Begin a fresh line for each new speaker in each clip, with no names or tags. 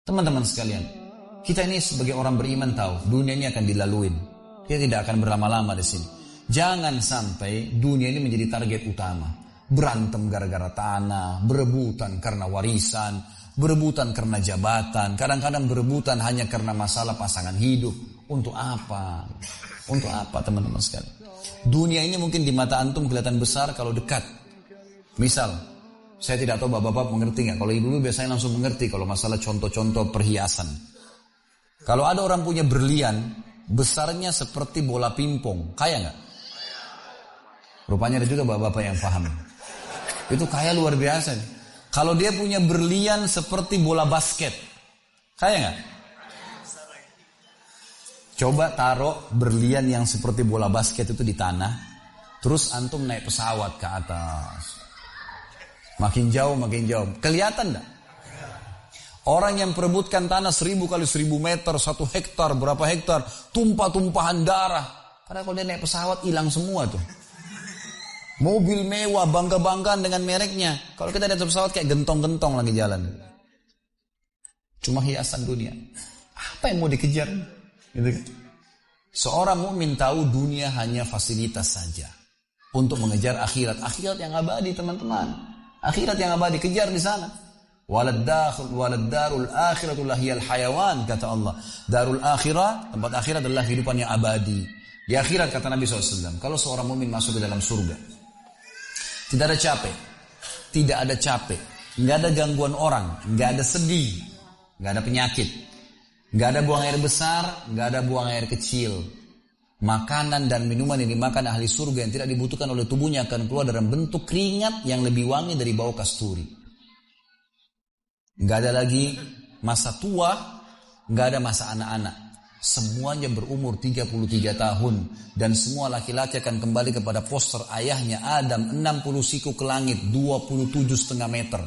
Teman-teman sekalian, kita ini sebagai orang beriman tahu dunia ini akan dilaluin. Kita tidak akan berlama-lama di sini. Jangan sampai dunia ini menjadi target utama. Berantem gara-gara tanah, berebutan karena warisan, berebutan karena jabatan, kadang-kadang berebutan hanya karena masalah pasangan hidup. Untuk apa? Untuk apa teman-teman sekalian? Dunia ini mungkin di mata antum kelihatan besar kalau dekat. Misal, saya tidak tahu bapak-bapak mengerti nggak. Kalau ibu-ibu biasanya langsung mengerti kalau masalah contoh-contoh perhiasan. Kalau ada orang punya berlian, besarnya seperti bola pingpong, kaya nggak? Rupanya ada juga bapak-bapak yang paham. Itu kaya luar biasa nih. Kalau dia punya berlian seperti bola basket, kaya nggak? Coba taruh berlian yang seperti bola basket itu di tanah, terus antum naik pesawat ke atas. Makin jauh, kelihatan enggak? Orang yang perebutkan tanah 1000 kali 1000 meter, 1 hektar, berapa hektar, tumpah-tumpahan darah. Padahal kalau dia naik pesawat hilang semua tuh. Mobil mewah, bangga-banggaan dengan mereknya. Kalau kita naik pesawat kayak gentong-gentong lagi jalan. Cuma hiasan dunia. Apa yang mau dikejar? Gitu kan? Seorang mukmin tahu dunia hanya fasilitas saja untuk mengejar akhirat. Akhirat yang abadi, teman-teman. Akhirat yang abadi, kejar di sana. Walad darul akhiratu lahiyal hayawan, kata Allah. Darul akhirah, tempat akhirat adalah kehidupan yang abadi. Di akhirat, kata Nabi SAW, kalau seorang mukmin masuk ke dalam surga, tidak ada capek, nggak ada gangguan orang, nggak ada sedih, nggak ada penyakit, nggak ada buang air besar, nggak ada buang air kecil. Makanan dan minuman yang dimakan ahli surga yang tidak dibutuhkan oleh tubuhnya akan keluar dalam bentuk keringat yang lebih wangi dari bau kasturi. Nggak ada lagi masa tua, nggak ada masa anak-anak. Semuanya berumur 33 tahun. Dan semua laki-laki akan kembali kepada poster ayahnya Adam 60 siku ke langit 27,5 meter.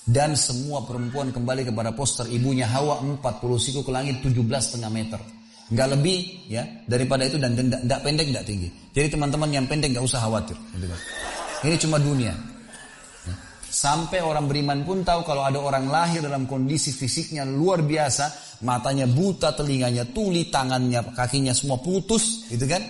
Dan semua perempuan kembali kepada poster ibunya Hawa 40 siku ke langit 17,5 meter. Nggak lebih ya daripada itu, dan nggak pendek nggak tinggi. Jadi teman-teman yang pendek nggak usah khawatir. Ini cuma dunia. Sampai orang beriman pun tahu kalau ada orang lahir dalam kondisi fisiknya luar biasa, matanya buta, telinganya tuli, tangannya, kakinya semua putus, gitu kan?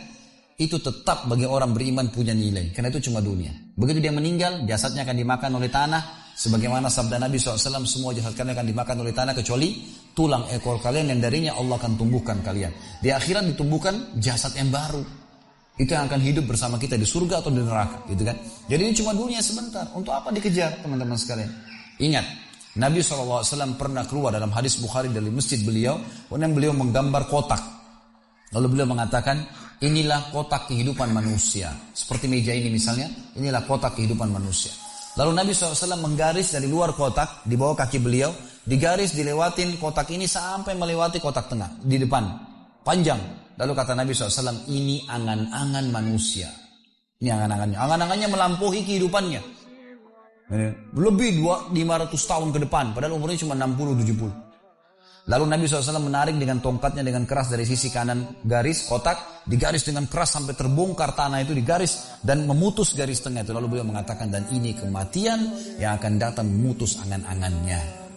Itu tetap bagi orang beriman punya nilai, karena itu cuma dunia. Begitu dia meninggal, jasadnya akan dimakan oleh tanah, sebagaimana sabda Nabi SAW, semua jasad kalian akan dimakan oleh tanah kecuali tulang ekor kalian yang darinya Allah akan tumbuhkan kalian. Di akhirat ditumbuhkan jasad yang baru. Itu yang akan hidup bersama kita di surga atau di neraka, gitu kan? Jadi ini cuma dunia sebentar. Untuk apa dikejar, teman-teman sekalian? Ingat, Nabi SAW pernah keluar dalam hadis Bukhari dari masjid beliau, kemudian beliau menggambar kotak. Lalu beliau mengatakan, inilah kotak kehidupan manusia. Seperti meja ini misalnya, inilah kotak kehidupan manusia. Lalu Nabi SAW menggaris dari luar kotak, di bawah kaki beliau, digaris, dilewatin kotak ini sampai melewati kotak tengah, di depan, panjang. Lalu kata Nabi SAW, ini angan-angan manusia. Ini angan-angannya. Angan-angannya melampaui kehidupannya. Lebih 500 tahun ke depan. Padahal umurnya cuma 60-70. Lalu Nabi SAW menarik dengan tongkatnya dengan keras dari sisi kanan garis kotak. Digaris dengan keras sampai terbongkar tanah itu digaris. Dan memutus garis tengah itu. Lalu beliau mengatakan, dan ini kematian yang akan datang memutus angan-angannya.